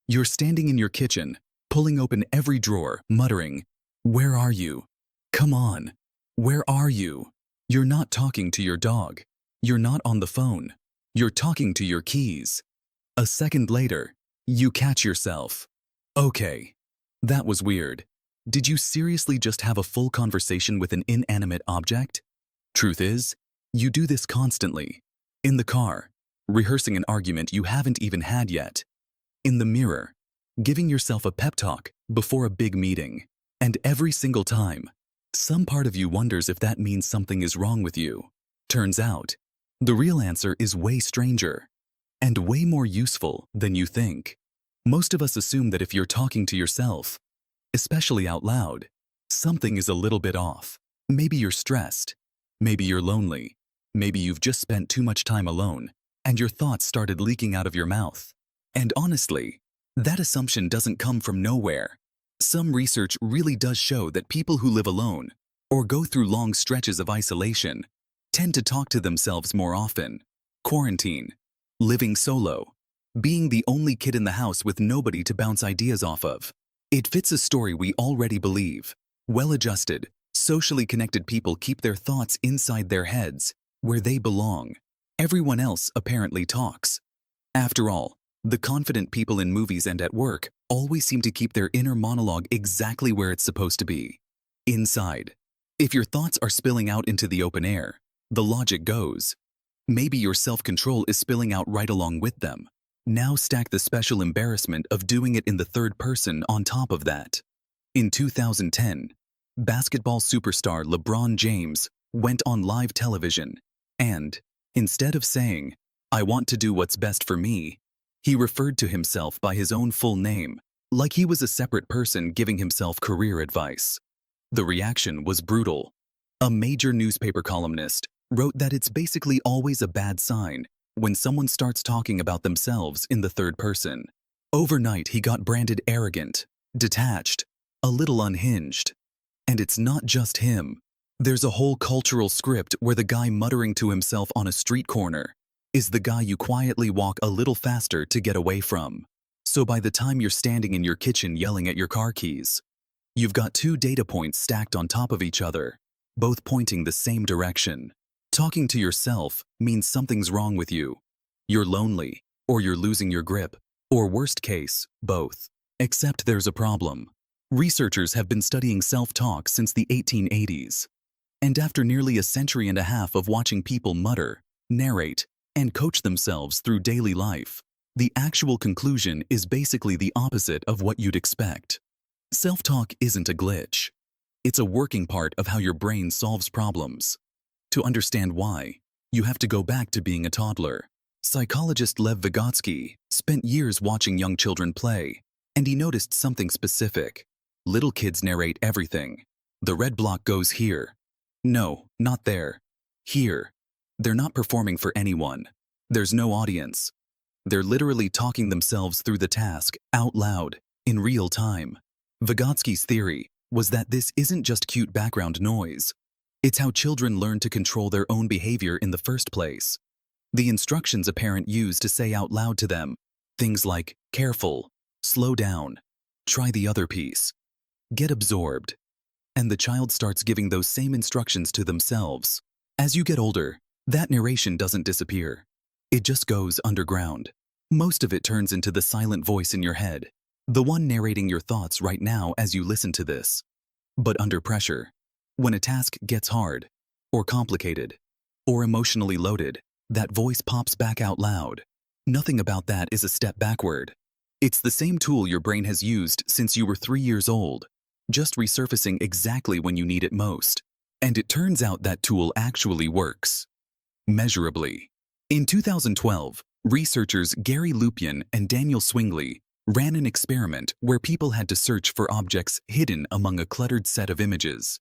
You're standing in your kitchen, pulling open every drawer, muttering, "Where are you? Come on. Where are you?" You're not talking to your dog. You're not on the phone. You're talking to your keys. A second later, you catch yourself. Okay, that was weird. Did you seriously just have a full conversation with an inanimate object? Truth is, you do this constantly. In the car, rehearsing an argument you haven't even had yet. In the mirror, giving yourself a pep talk before a big meeting. And every single time, some part of you wonders if that means something is wrong with you. Turns out, the real answer is way stranger and way more useful than you think. Most of us assume that if you're talking to yourself, especially out loud, something is a little bit off. Maybe you're stressed. Maybe you're lonely. Maybe you've just spent too much time alone and your thoughts started leaking out of your mouth. And honestly, that assumption doesn't come from nowhere. Some research really does show that people who live alone or go through long stretches of isolation tend to talk to themselves more often. Quarantine, living solo, being the only kid in the house with nobody to bounce ideas off of. It fits a story we already believe. Well-adjusted, socially connected people keep their thoughts inside their heads, where they belong. Everyone else apparently talks. After all, the confident people in movies and at work always seem to keep their inner monologue exactly where it's supposed to be. Inside. If your thoughts are spilling out into the open air, the logic goes, maybe your self-control is spilling out right along with them. Now stack the special embarrassment of doing it in the third person on top of that. In 2010, basketball superstar LeBron James went on live television and, instead of saying, "I want to do what's best for me," he referred to himself by his own full name, like he was a separate person giving himself career advice. The reaction was brutal. A major newspaper columnist wrote that it's basically always a bad sign when someone starts talking about themselves in the third person. Overnight, he got branded arrogant, detached, a little unhinged. And it's not just him. There's a whole cultural script where the guy muttering to himself on a street corner is the guy you quietly walk a little faster to get away from. So by the time you're standing in your kitchen yelling at your car keys, you've got two data points stacked on top of each other, both pointing the same direction. Talking to yourself means something's wrong with you. You're lonely, or you're losing your grip, or worst case, both. Except there's a problem. Researchers have been studying self-talk since the 1880s. And after nearly a century and a half of watching people mutter, narrate, and coach themselves through daily life, the actual conclusion is basically the opposite of what you'd expect. Self-talk isn't a glitch. It's a working part of how your brain solves problems. To understand why, you have to go back to being a toddler. Psychologist Lev Vygotsky spent years watching young children play, and he noticed something specific. Little kids narrate everything. The red block goes here. No, not there. Here. They're not performing for anyone. There's no audience. They're literally talking themselves through the task, out loud, in real time. Vygotsky's theory was that this isn't just cute background noise. It's how children learn to control their own behavior in the first place. The instructions a parent used to say out loud to them, things like, "Careful, slow down, try the other piece," get absorbed. And the child starts giving those same instructions to themselves. As you get older, that narration doesn't disappear. It just goes underground. Most of it turns into the silent voice in your head, the one narrating your thoughts right now as you listen to this. But under pressure, when a task gets hard, or complicated, or emotionally loaded, that voice pops back out loud. Nothing about that is a step backward. It's the same tool your brain has used since you were 3 years old, just resurfacing exactly when you need it most. And it turns out that tool actually works. Measurably. In 2012, researchers Gary Lupyan and Daniel Swingley ran an experiment where people had to search for objects hidden among a cluttered set of images.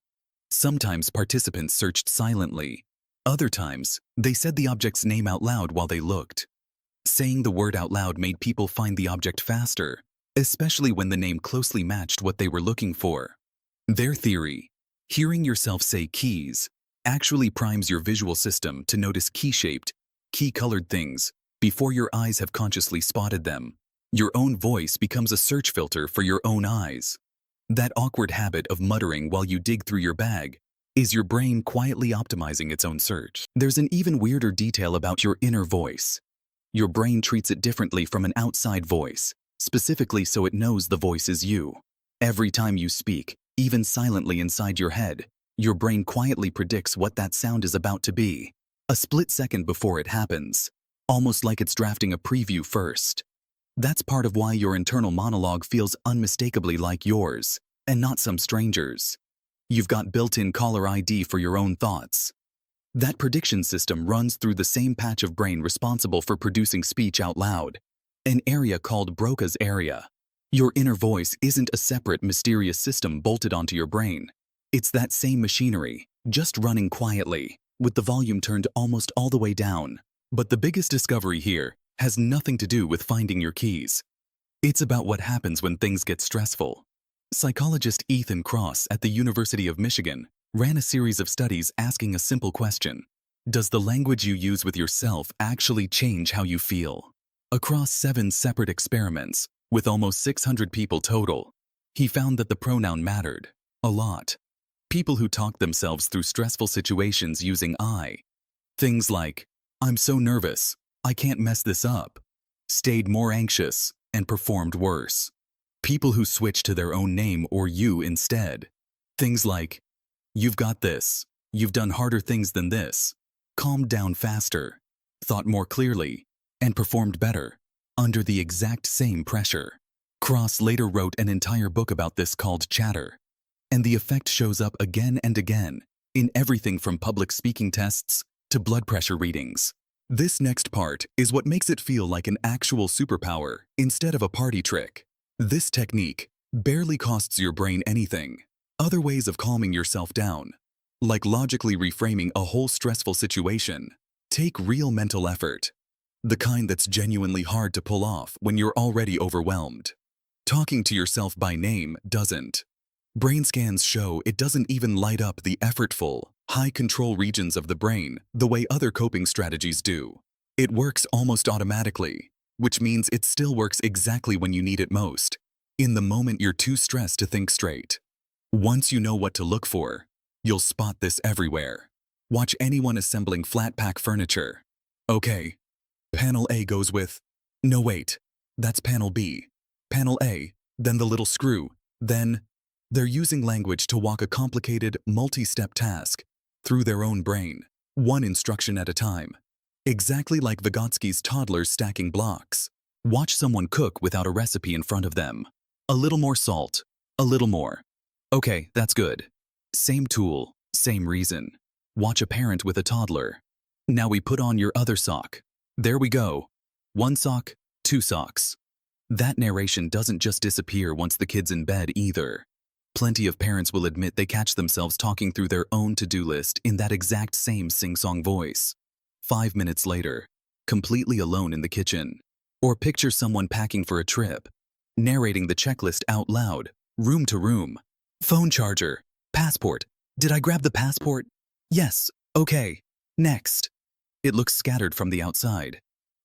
Sometimes participants searched silently. Other times, they said the object's name out loud while they looked. Saying the word out loud made people find the object faster, especially when the name closely matched what they were looking for. Their theory, hearing yourself say keys, actually primes your visual system to notice key-shaped, key-colored things before your eyes have consciously spotted them. Your own voice becomes a search filter for your own eyes. That awkward habit of muttering while you dig through your bag is your brain quietly optimizing its own search. There's an even weirder detail about your inner voice. Your brain treats it differently from an outside voice, specifically so it knows the voice is you. Every time you speak, even silently inside your head, your brain quietly predicts what that sound is about to be, a split second before it happens, almost like it's drafting a preview first. That's part of why your internal monologue feels unmistakably like yours, and not some stranger's. You've got built-in caller ID for your own thoughts. That prediction system runs through the same patch of brain responsible for producing speech out loud, an area called Broca's area. Your inner voice isn't a separate, mysterious system bolted onto your brain. It's that same machinery, just running quietly, with the volume turned almost all the way down. But the biggest discovery here has nothing to do with finding your keys. It's about what happens when things get stressful. Psychologist Ethan Kross at the University of Michigan ran a series of studies asking a simple question: does the language you use with yourself actually change how you feel? Across 7 separate experiments, with almost 600 people total, he found that the pronoun mattered a lot. People who talked themselves through stressful situations using I, things like, "I'm so nervous, I can't mess this up," stayed more anxious and performed worse. People who switched to their own name or you instead, things like, "You've got this, you've done harder things than this," calmed down faster, thought more clearly, and performed better under the exact same pressure. Kross later wrote an entire book about this called Chatter, and the effect shows up again and again in everything from public speaking tests to blood pressure readings. This next part is what makes it feel like an actual superpower instead of a party trick. This technique barely costs your brain anything. Other ways of calming yourself down, like logically reframing a whole stressful situation, take real mental effort. The kind that's genuinely hard to pull off when you're already overwhelmed. Talking to yourself by name doesn't. Brain scans show it doesn't even light up the effortful, high-control regions of the brain the way other coping strategies do. It works almost automatically, which means it still works exactly when you need it most, in the moment you're too stressed to think straight. Once you know what to look for, you'll spot this everywhere. Watch anyone assembling flat-pack furniture. Okay, panel A goes with, no wait, that's panel B. Panel A, then the little screw, then... They're using language to walk a complicated, multi-step task through their own brain, one instruction at a time. Exactly like Vygotsky's toddlers stacking blocks. Watch someone cook without a recipe in front of them. A little more salt, a little more. Okay, that's good. Same tool, same reason. Watch a parent with a toddler. Now we put on your other sock. There we go. 1 sock, 2 socks. That narration doesn't just disappear once the kid's in bed either. Plenty of parents will admit they catch themselves talking through their own to-do list in that exact same sing-song voice. 5 minutes later, completely alone in the kitchen. Or picture someone packing for a trip, narrating the checklist out loud, room to room. Phone charger, passport. Did I grab the passport? Yes, okay, next. It looks scattered from the outside.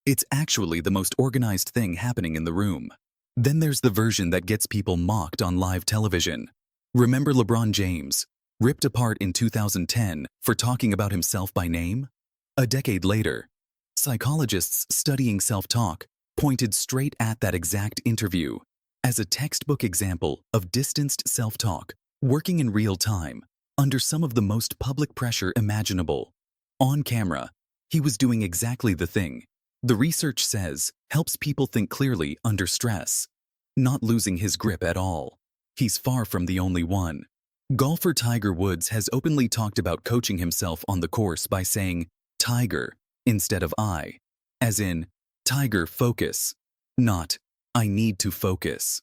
It's actually the most organized thing happening in the room. Then there's the version that gets people mocked on live television. Remember LeBron James, ripped apart in 2010 for talking about himself by name? A decade later, psychologists studying self-talk pointed straight at that exact interview as a textbook example of distanced self-talk working in real time under some of the most public pressure imaginable. On camera, he was doing exactly the thing the research says helps people think clearly under stress, not losing his grip at all. He's far from the only one. Golfer Tiger Woods has openly talked about coaching himself on the course by saying Tiger instead of I, as in Tiger focus, not I need to focus.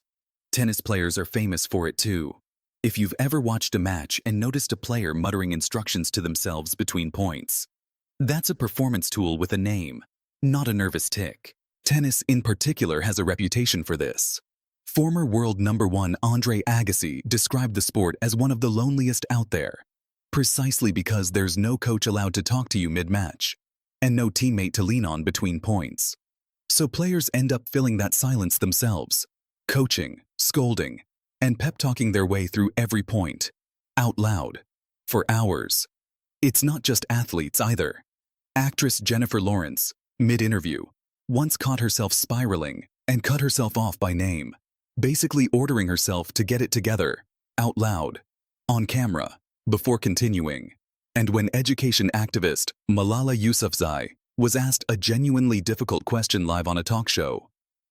Tennis players are famous for it too. If you've ever watched a match and noticed a player muttering instructions to themselves between points, that's a performance tool with a name, not a nervous tic. Tennis in particular has a reputation for this. Former world #1 Andre Agassi described the sport as one of the loneliest out there, precisely because there's no coach allowed to talk to you mid-match, and no teammate to lean on between points. So players end up filling that silence themselves, coaching, scolding, and pep-talking their way through every point, out loud, for hours. It's not just athletes either. Actress Jennifer Lawrence, mid-interview, once caught herself spiraling and cut herself off by name, basically ordering herself to get it together, out loud, on camera, before continuing. And when education activist Malala Yousafzai was asked a genuinely difficult question live on a talk show,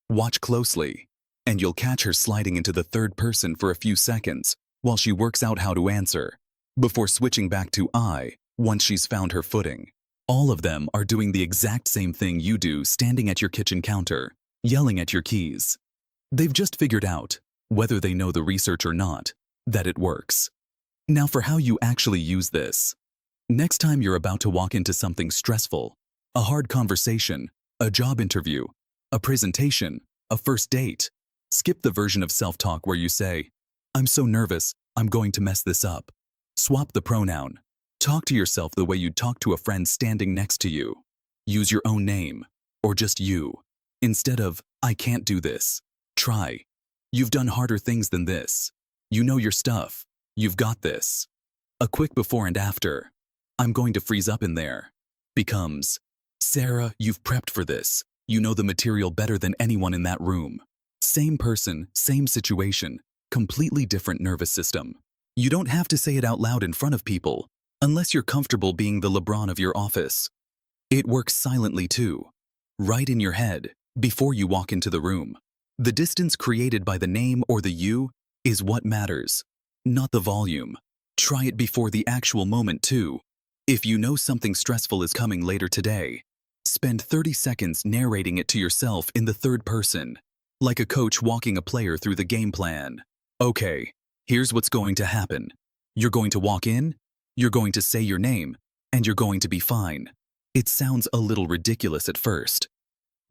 watch closely, and you'll catch her sliding into the third person for a few seconds while she works out how to answer, before switching back to I once she's found her footing. All of them are doing the exact same thing you do standing at your kitchen counter, yelling at your keys. They've just figured out, whether they know the research or not, that it works. Now for how you actually use this. Next time you're about to walk into something stressful, a hard conversation, a job interview, a presentation, a first date, skip the version of self-talk where you say, "I'm so nervous, I'm going to mess this up." Swap the pronoun. Talk to yourself the way you'd talk to a friend standing next to you. Use your own name, or just you. Instead of, "I can't do this." Try, "You've done harder things than this. You know your stuff. You've got this." A quick before and after. "I'm going to freeze up in there," becomes, "Sarah, you've prepped for this. You know the material better than anyone in that room." Same person, same situation, completely different nervous system. You don't have to say it out loud in front of people, unless you're comfortable being the LeBron of your office. It works silently too, right in your head, before you walk into the room. The distance created by the name or the you is what matters, not the volume. Try it before the actual moment too. If you know something stressful is coming later today, spend 30 seconds narrating it to yourself in the third person, like a coach walking a player through the game plan. "Okay, here's what's going to happen. You're going to walk in, you're going to say your name, and you're going to be fine." It sounds a little ridiculous at first.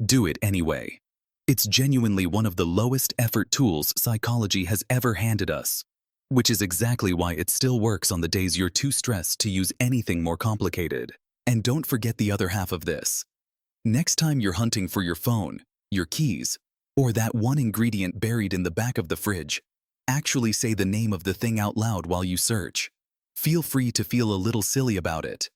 Do it anyway. It's genuinely one of the lowest effort tools psychology has ever handed us, which is exactly why it still works on the days you're too stressed to use anything more complicated. And don't forget the other half of this. Next time you're hunting for your phone, your keys, or that one ingredient buried in the back of the fridge, actually say the name of the thing out loud while you search. Feel free to feel a little silly about it.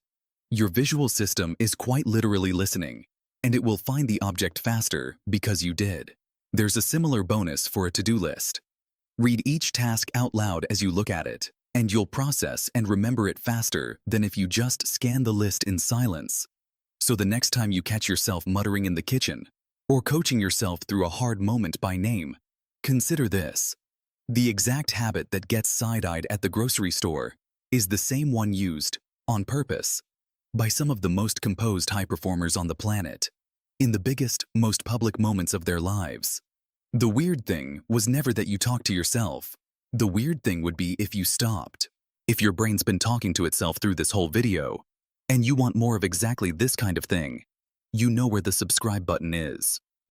Your visual system is quite literally listening, and it will find the object faster because you did. There's a similar bonus for a to-do list. Read each task out loud as you look at it, and you'll process and remember it faster than if you just scan the list in silence. So the next time you catch yourself muttering in the kitchen, or coaching yourself through a hard moment by name, consider this. The exact habit that gets side-eyed at the grocery store is the same one used, on purpose, by some of the most composed high performers on the planet, in the biggest, most public moments of their lives. The weird thing was never that you talked to yourself. The weird thing would be if you stopped. If your brain's been talking to itself through this whole video, and you want more of exactly this kind of thing, you know where the subscribe button is.